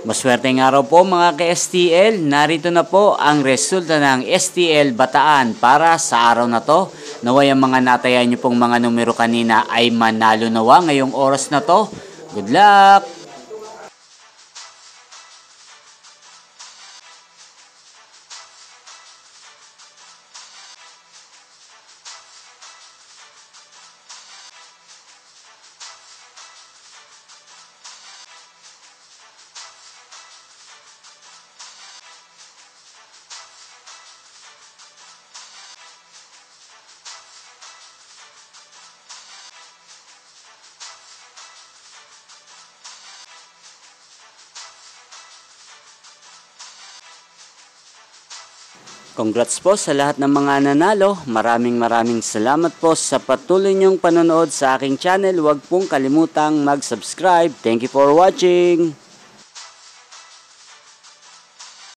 Maswerteng araw po mga ka-STL, narito na po ang resulta ng STL Bataan para sa araw na to. Naway ang mga natayan nyo pong mga numero kanina ay manalo nawa ngayong oras na to. Good luck! Congrats po sa lahat ng mga nanalo. Maraming salamat po sa patuloy niyong panonood sa aking channel. Huwag pong kalimutang mag-subscribe. Thank you for watching.